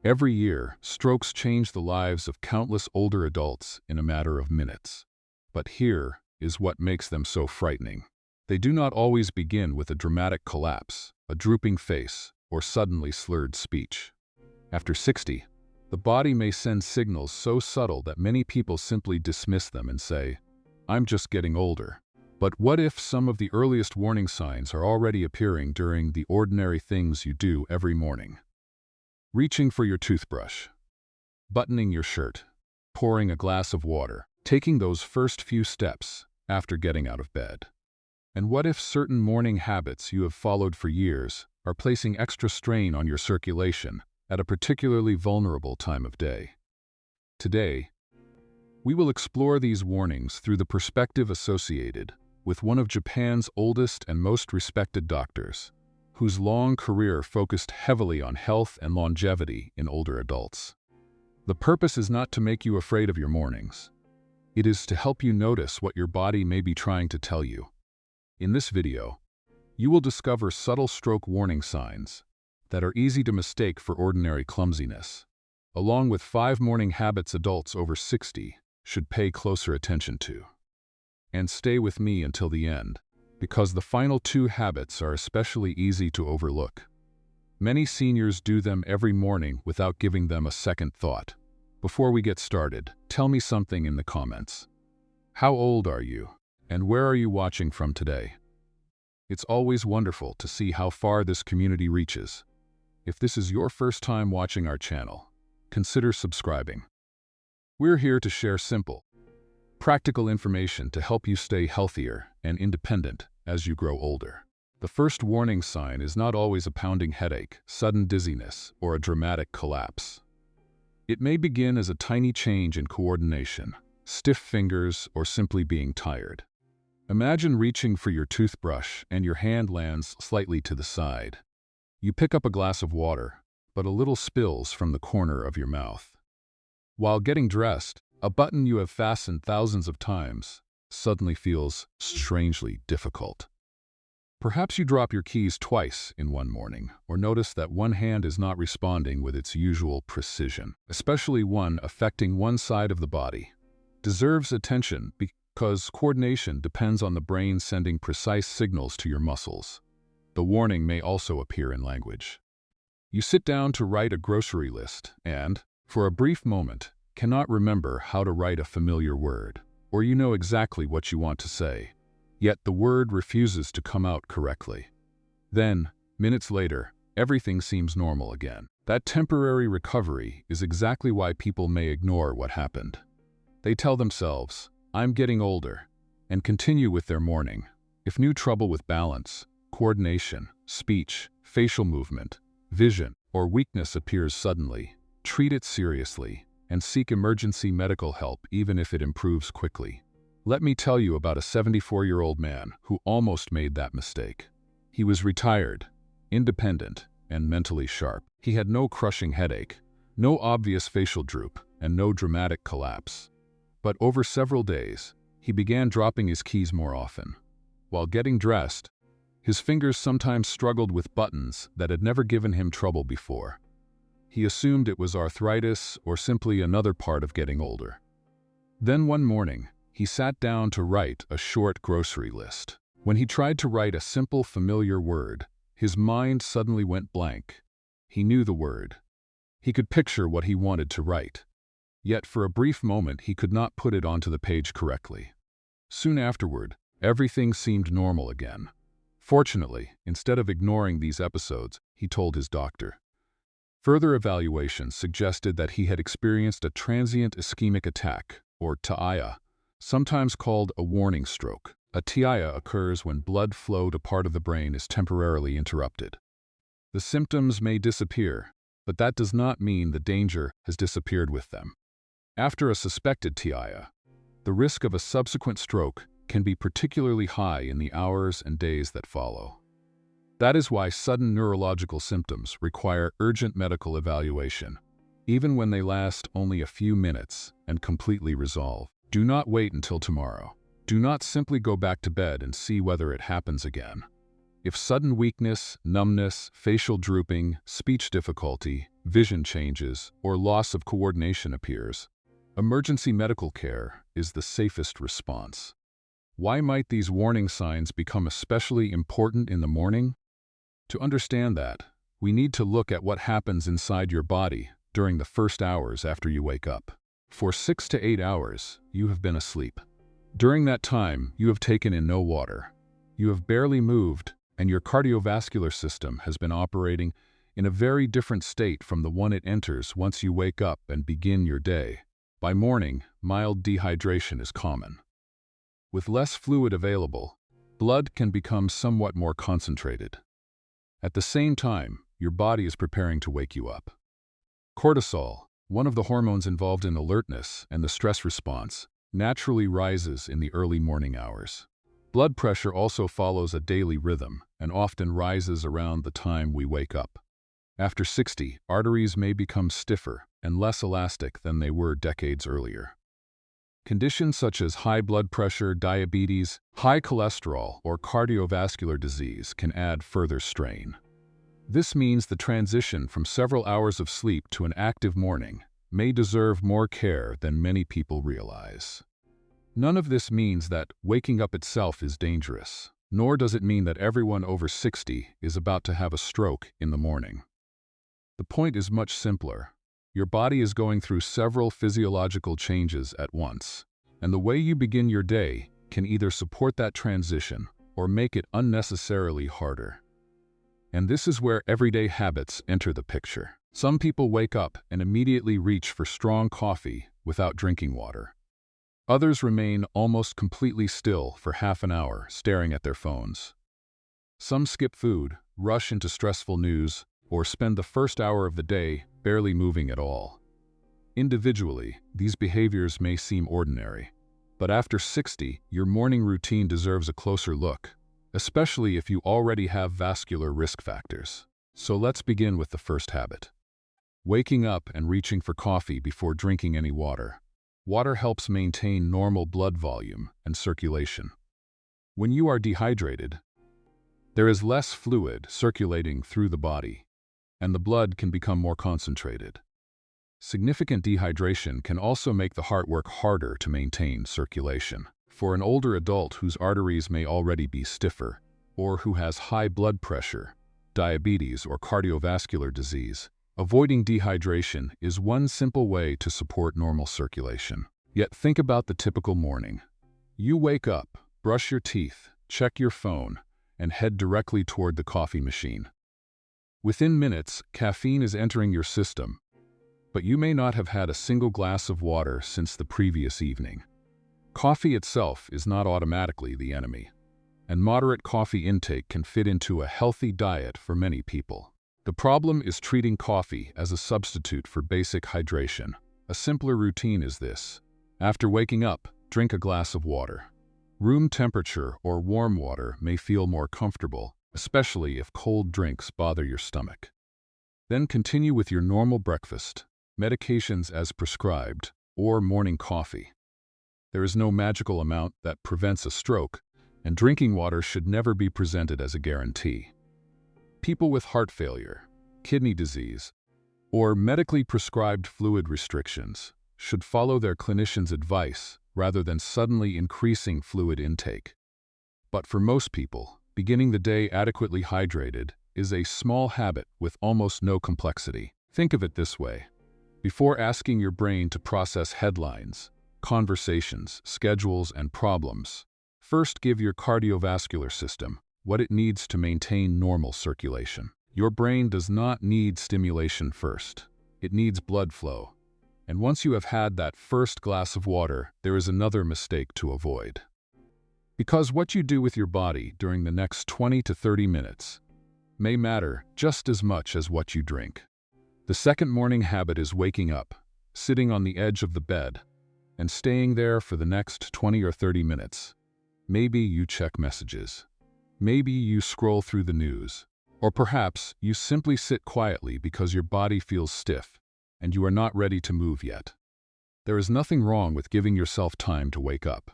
Every year, strokes change the lives of countless older adults in a matter of minutes. But here is what makes them so frightening. They do not always begin with a dramatic collapse, a drooping face, or suddenly slurred speech. After 60, the body may send signals so subtle that many people simply dismiss them and say, "I'm just getting older." But what if some of the earliest warning signs are already appearing during the ordinary things you do every morning? Reaching for your toothbrush, buttoning your shirt, pouring a glass of water, taking those first few steps after getting out of bed. And what if certain morning habits you have followed for years are placing extra strain on your circulation at a particularly vulnerable time of day? Today, we will explore these warnings through the perspective associated with one of Japan's oldest and most respected doctors, whose long career focused heavily on health and longevity in older adults. The purpose is not to make you afraid of your mornings. It is to help you notice what your body may be trying to tell you. In this video, you will discover subtle stroke warning signs that are easy to mistake for ordinary clumsiness, along with 5 morning habits adults over 60 should pay closer attention to. And stay with me until the end, because the final 2 habits are especially easy to overlook. Many seniors do them every morning without giving them a second thought. Before we get started, tell me something in the comments. How old are you? And where are you watching from today? It's always wonderful to see how far this community reaches. If this is your first time watching our channel, consider subscribing. We're here to share simple, practical information to help you stay healthier and independent as you grow older. The first warning sign is not always a pounding headache, sudden dizziness, or a dramatic collapse. It may begin as a tiny change in coordination, stiff fingers, or simply being tired. Imagine reaching for your toothbrush and your hand lands slightly to the side. You pick up a glass of water, but a little spills from the corner of your mouth. While getting dressed, a button you have fastened thousands of times suddenly feels strangely difficult. Perhaps you drop your keys twice in one morning, or notice that one hand is not responding with its usual precision, especially one affecting one side of the body. Deserves attention because coordination depends on the brain sending precise signals to your muscles. The warning may also appear in language. You sit down to write a grocery list and, for a brief moment, cannot remember how to write a familiar word, or you know exactly what you want to say, yet the word refuses to come out correctly. Then, minutes later, everything seems normal again. That temporary recovery is exactly why people may ignore what happened. They tell themselves, "I'm getting older," and continue with their morning. If new trouble with balance, coordination, speech, facial movement, vision, or weakness appears suddenly, treat it seriously and seek emergency medical help even if it improves quickly. Let me tell you about a 74-year-old man who almost made that mistake. He was retired, independent, and mentally sharp. He had no crushing headache, no obvious facial droop, and no dramatic collapse. But over several days, he began dropping his keys more often. While getting dressed, his fingers sometimes struggled with buttons that had never given him trouble before. He assumed it was arthritis or simply another part of getting older. Then one morning, he sat down to write a short grocery list. When he tried to write a simple, familiar word, his mind suddenly went blank. He knew the word. He could picture what he wanted to write. Yet for a brief moment he could not put it onto the page correctly. Soon afterward, everything seemed normal again. Fortunately, instead of ignoring these episodes, he told his doctor. Further evaluation suggested that he had experienced a transient ischemic attack, or TIA, sometimes called a warning stroke. A TIA occurs when blood flow to part of the brain is temporarily interrupted. The symptoms may disappear, but that does not mean the danger has disappeared with them. After a suspected TIA, the risk of a subsequent stroke can be particularly high in the hours and days that follow. That is why sudden neurological symptoms require urgent medical evaluation, even when they last only a few minutes and completely resolve. Do not wait until tomorrow. Do not simply go back to bed and see whether it happens again. If sudden weakness, numbness, facial drooping, speech difficulty, vision changes, or loss of coordination appears, emergency medical care is the safest response. Why might these warning signs become especially important in the morning? To understand that, we need to look at what happens inside your body during the first hours after you wake up. For 6 to 8 hours, you have been asleep. During that time, you have taken in no water. You have barely moved, and your cardiovascular system has been operating in a very different state from the one it enters once you wake up and begin your day. By morning, mild dehydration is common. With less fluid available, blood can become somewhat more concentrated. At the same time, your body is preparing to wake you up. Cortisol, one of the hormones involved in alertness and the stress response, naturally rises in the early morning hours. Blood pressure also follows a daily rhythm and often rises around the time we wake up. After 60, arteries may become stiffer and less elastic than they were decades earlier. Conditions such as high blood pressure, diabetes, high cholesterol, or cardiovascular disease can add further strain. This means the transition from several hours of sleep to an active morning may deserve more care than many people realize. None of this means that waking up itself is dangerous, nor does it mean that everyone over 60 is about to have a stroke in the morning. The point is much simpler. Your body is going through several physiological changes at once, and the way you begin your day can either support that transition or make it unnecessarily harder. And this is where everyday habits enter the picture. Some people wake up and immediately reach for strong coffee without drinking water. Others remain almost completely still for half an hour staring at their phones. Some skip food, rush into stressful news, or spend the first hour of the day barely moving at all. Individually, these behaviors may seem ordinary, but after 60, your morning routine deserves a closer look, especially if you already have vascular risk factors. So let's begin with the first habit. Waking up and reaching for coffee before drinking any water. Water helps maintain normal blood volume and circulation. When you are dehydrated, there is less fluid circulating through the body, and the blood can become more concentrated. Significant dehydration can also make the heart work harder to maintain circulation. For an older adult whose arteries may already be stiffer, or who has high blood pressure, diabetes, or cardiovascular disease, avoiding dehydration is one simple way to support normal circulation. Yet think about the typical morning. You wake up, brush your teeth, check your phone, and head directly toward the coffee machine. Within minutes, caffeine is entering your system, but you may not have had a single glass of water since the previous evening. Coffee itself is not automatically the enemy, and moderate coffee intake can fit into a healthy diet for many people. The problem is treating coffee as a substitute for basic hydration. A simpler routine is this. After waking up, drink a glass of water. Room temperature or warm water may feel more comfortable, especially if cold drinks bother your stomach. Then continue with your normal breakfast, medications as prescribed, or morning coffee. There is no magical amount that prevents a stroke, and drinking water should never be presented as a guarantee. People with heart failure, kidney disease, or medically prescribed fluid restrictions should follow their clinician's advice rather than suddenly increasing fluid intake. But for most people, beginning the day adequately hydrated is a small habit with almost no complexity. Think of it this way. Before asking your brain to process headlines, conversations, schedules, and problems, first give your cardiovascular system what it needs to maintain normal circulation. Your brain does not need stimulation first. It needs blood flow. And once you have had that first glass of water, there is another mistake to avoid. Because what you do with your body during the next 20 to 30 minutes may matter just as much as what you drink. The second morning habit is waking up, sitting on the edge of the bed, and staying there for the next 20 or 30 minutes. Maybe you check messages. Maybe you scroll through the news. Or perhaps you simply sit quietly because your body feels stiff and you are not ready to move yet. There is nothing wrong with giving yourself time to wake up.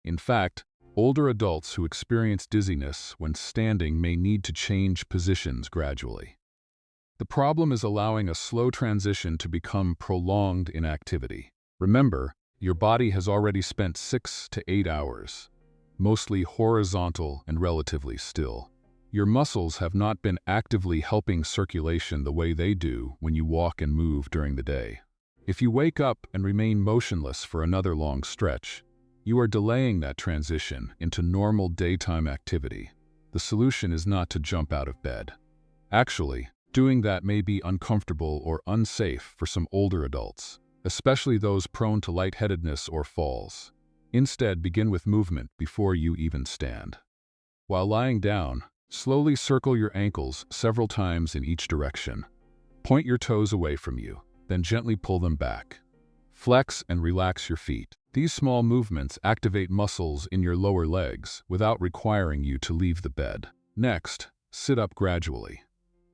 In fact, older adults who experience dizziness when standing may need to change positions gradually. The problem is allowing a slow transition to become prolonged inactivity. Remember, your body has already spent 6 to 8 hours, mostly horizontal and relatively still. Your muscles have not been actively helping circulation the way they do when you walk and move during the day. If you wake up and remain motionless for another long stretch, you are delaying that transition into normal daytime activity. The solution is not to jump out of bed. Actually, doing that may be uncomfortable or unsafe for some older adults, especially those prone to lightheadedness or falls. Instead, begin with movement before you even stand. While lying down, slowly circle your ankles several times in each direction. Point your toes away from you, then gently pull them back. Flex and relax your feet. These small movements activate muscles in your lower legs without requiring you to leave the bed. Next, sit up gradually.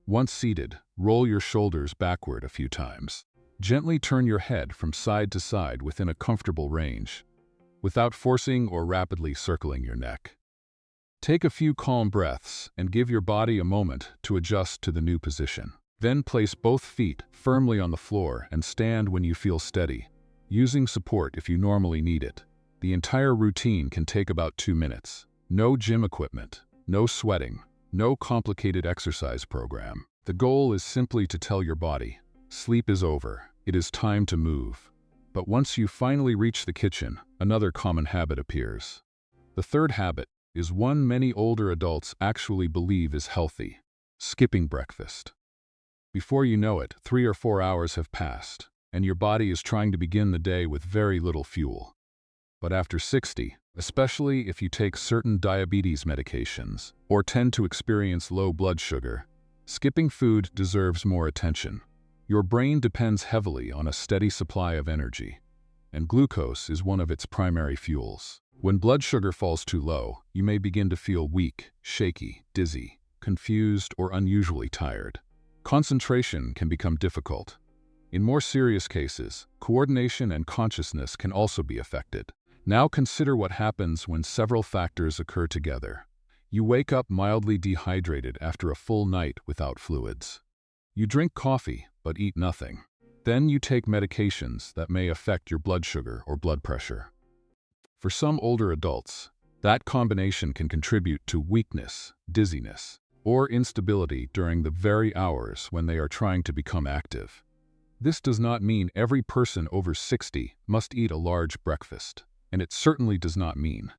Once seated, roll your shoulders backward a few times. Gently turn your head from side to side within a comfortable range, without forcing or rapidly circling your neck. Take a few calm breaths and give your body a moment to adjust to the new position. Then place both feet firmly on the floor and stand when you feel steady, using support if you normally need it. The entire routine can take about 2 minutes. No gym equipment, no sweating, no complicated exercise program. The goal is simply to tell your body, sleep is over, it is time to move. But once you finally reach the kitchen, another common habit appears. The third habit is one many older adults actually believe is healthy: skipping breakfast. Before you know it, 3 or 4 hours have passed, and your body is trying to begin the day with very little fuel. But after 60, especially if you take certain diabetes medications or tend to experience low blood sugar, skipping food deserves more attention. Your brain depends heavily on a steady supply of energy, and glucose is one of its primary fuels. When blood sugar falls too low, you may begin to feel weak, shaky, dizzy, confused, or unusually tired. Concentration can become difficult. In more serious cases, coordination and consciousness can also be affected. Now consider what happens when several factors occur together. You wake up mildly dehydrated after a full night without fluids. You drink coffee but eat nothing. Then you take medications that may affect your blood sugar or blood pressure. For some older adults, that combination can contribute to weakness, dizziness, or instability during the very hours when they are trying to become active. This does not mean every person over 60 must eat a large breakfast, and it certainly does not mean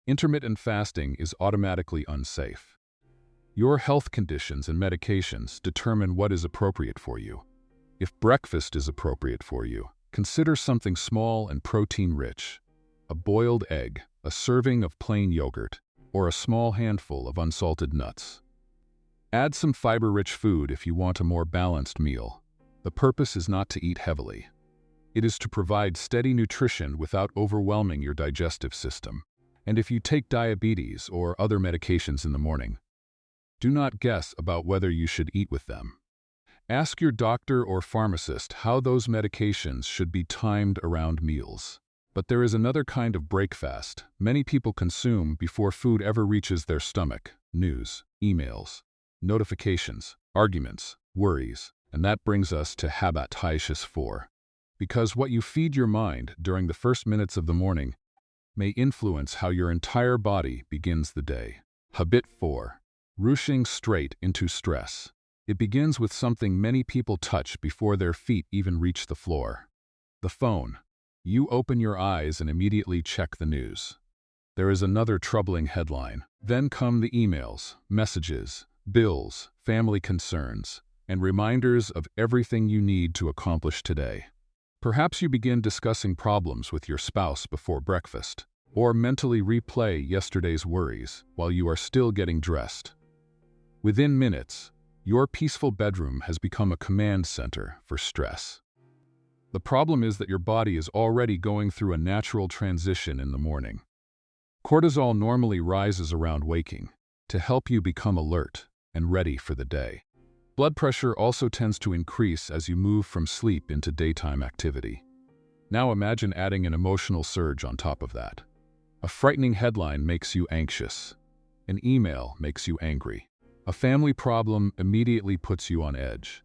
intermittent fasting is automatically unsafe. Your health conditions and medications determine what is appropriate for you. If breakfast is appropriate for you, consider something small and protein-rich: a boiled egg, a serving of plain yogurt, or a small handful of unsalted nuts. Add some fiber-rich food if you want a more balanced meal. The purpose is not to eat heavily. It is to provide steady nutrition without overwhelming your digestive system. And if you take diabetes or other medications in the morning, do not guess about whether you should eat with them. Ask your doctor or pharmacist how those medications should be timed around meals. But there is another kind of breakfast many people consume before food ever reaches their stomach: news, emails, notifications, arguments, worries. And that brings us to habit 4. Because what you feed your mind during the first minutes of the morning may influence how your entire body begins the day. Habit 4. Rushing straight into stress. It begins with something many people touch before their feet even reach the floor: the phone. You open your eyes and immediately check the news. There is another troubling headline. Then come the emails, messages, bills, family concerns, and reminders of everything you need to accomplish today. Perhaps you begin discussing problems with your spouse before breakfast, or mentally replay yesterday's worries while you are still getting dressed. Within minutes, your peaceful bedroom has become a command center for stress. The problem is that your body is already going through a natural transition in the morning. Cortisol normally rises around waking to help you become alert and ready for the day. Blood pressure also tends to increase as you move from sleep into daytime activity. Now imagine adding an emotional surge on top of that. A frightening headline makes you anxious. An email makes you angry. A family problem immediately puts you on edge.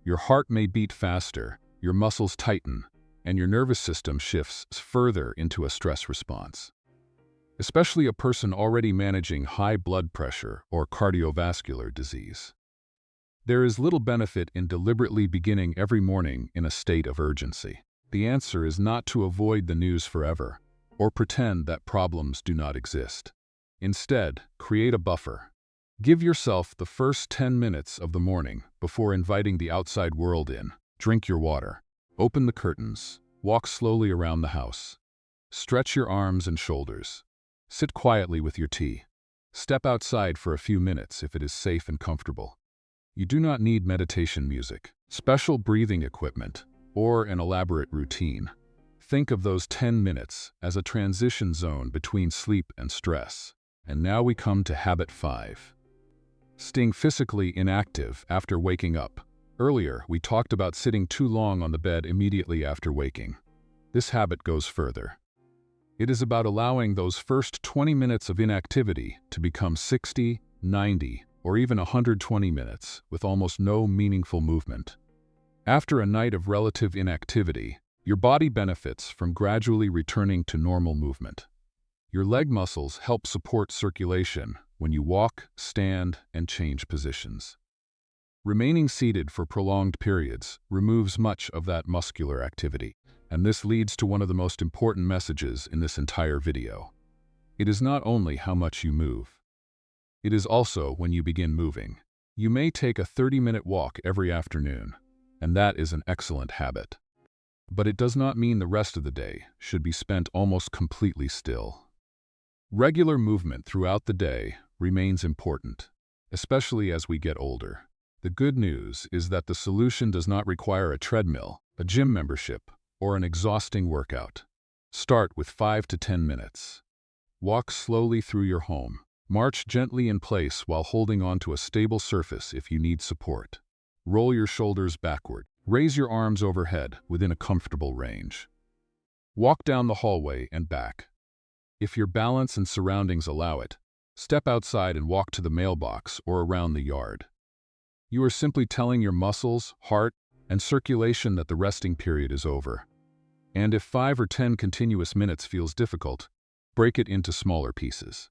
Your heart may beat faster, your muscles tighten, and your nervous system shifts further into a stress response. Especially a person already managing high blood pressure or cardiovascular disease. There is little benefit in deliberately beginning every morning in a state of urgency. The answer is not to avoid the news forever or pretend that problems do not exist. Instead, create a buffer. Give yourself the first 10 minutes of the morning before inviting the outside world in. Drink your water. Open the curtains. Walk slowly around the house. Stretch your arms and shoulders. Sit quietly with your tea. Step outside for a few minutes if it is safe and comfortable. You do not need meditation music, special breathing equipment, or an elaborate routine. Think of those 10 minutes as a transition zone between sleep and stress. And now we come to habit 5. Staying physically inactive after waking up. Earlier, we talked about sitting too long on the bed immediately after waking. This habit goes further. It is about allowing those first 20 minutes of inactivity to become 60, 90, or even 120 minutes with almost no meaningful movement. After a night of relative inactivity, your body benefits from gradually returning to normal movement. Your leg muscles help support circulation when you walk, stand, and change positions. Remaining seated for prolonged periods removes much of that muscular activity, and this leads to one of the most important messages in this entire video. It is not only how much you move. It is also when you begin moving. You may take a 30-minute walk every afternoon, and that is an excellent habit. But it does not mean the rest of the day should be spent almost completely still. Regular movement throughout the day remains important, especially as we get older. The good news is that the solution does not require a treadmill, a gym membership, or an exhausting workout. Start with 5 to 10 minutes. Walk slowly through your home. March gently in place while holding onto a stable surface if you need support. Roll your shoulders backward. Raise your arms overhead within a comfortable range. Walk down the hallway and back. If your balance and surroundings allow it, step outside and walk to the mailbox or around the yard. You are simply telling your muscles, heart, and circulation that the resting period is over. And if 5 or 10 continuous minutes feels difficult, break it into smaller pieces.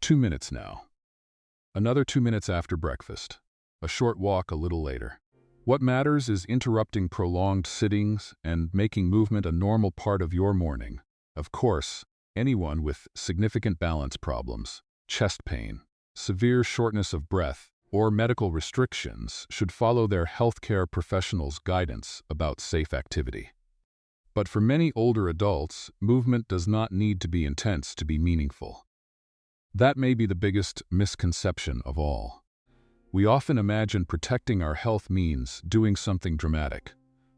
2 minutes now. Another 2 minutes after breakfast. A short walk a little later. What matters is interrupting prolonged sittings and making movement a normal part of your morning. Of course, anyone with significant balance problems, chest pain, severe shortness of breath, or medical restrictions should follow their healthcare professionals' guidance about safe activity. But for many older adults, movement does not need to be intense to be meaningful. That may be the biggest misconception of all. We often imagine protecting our health means doing something dramatic,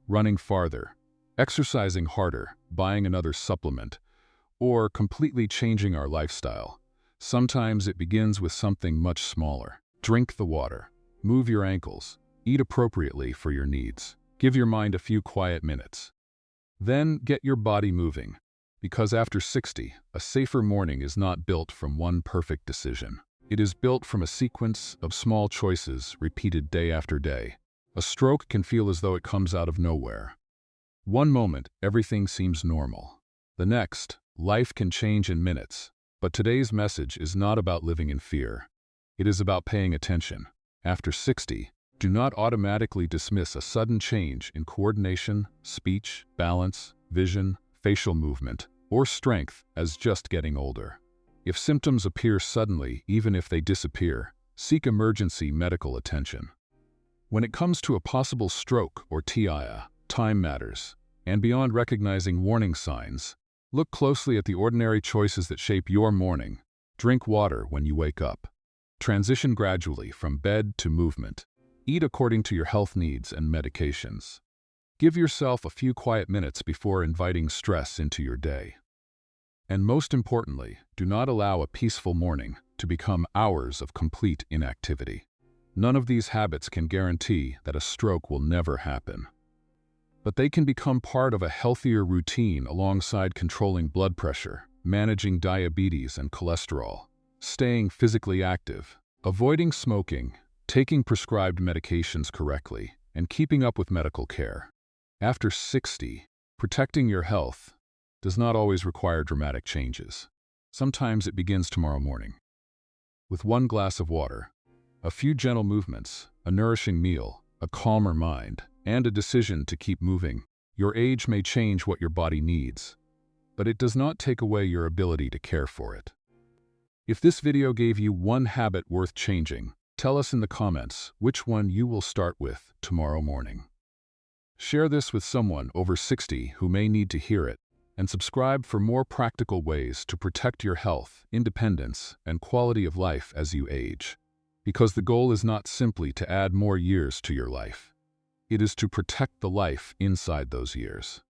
running farther, exercising harder, buying another supplement, or completely changing our lifestyle. Sometimes it begins with something much smaller. Drink the water, move your ankles, eat appropriately for your needs. Give your mind a few quiet minutes. Then get your body moving, because after 60, a safer morning is not built from one perfect decision. It is built from a sequence of small choices repeated day after day. A stroke can feel as though it comes out of nowhere. One moment, everything seems normal. The next, life can change in minutes. But today's message is not about living in fear. It is about paying attention. After 60, do not automatically dismiss a sudden change in coordination, speech, balance, vision, facial movement, or strength as just getting older. If symptoms appear suddenly, even if they disappear, seek emergency medical attention. When it comes to a possible stroke or TIA, time matters. And beyond recognizing warning signs, look closely at the ordinary choices that shape your morning. Drink water when you wake up. Transition gradually from bed to movement. Eat according to your health needs and medications. Give yourself a few quiet minutes before inviting stress into your day. And most importantly, do not allow a peaceful morning to become hours of complete inactivity. None of these habits can guarantee that a stroke will never happen. But they can become part of a healthier routine alongside controlling blood pressure, managing diabetes and cholesterol, staying physically active, Avoiding smoking, taking prescribed medications correctly, and keeping up with medical care. After 60, protecting your health does not always require dramatic changes. Sometimes it begins tomorrow morning. With one glass of water, a few gentle movements, a nourishing meal, a calmer mind, and a decision to keep moving, your age may change what your body needs, but it does not take away your ability to care for it. If this video gave you one habit worth changing, tell us in the comments which one you will start with tomorrow morning. Share this with someone over 60 who may need to hear it, and subscribe for more practical ways to protect your health, independence, and quality of life as you age. Because the goal is not simply to add more years to your life. It is to protect the life inside those years.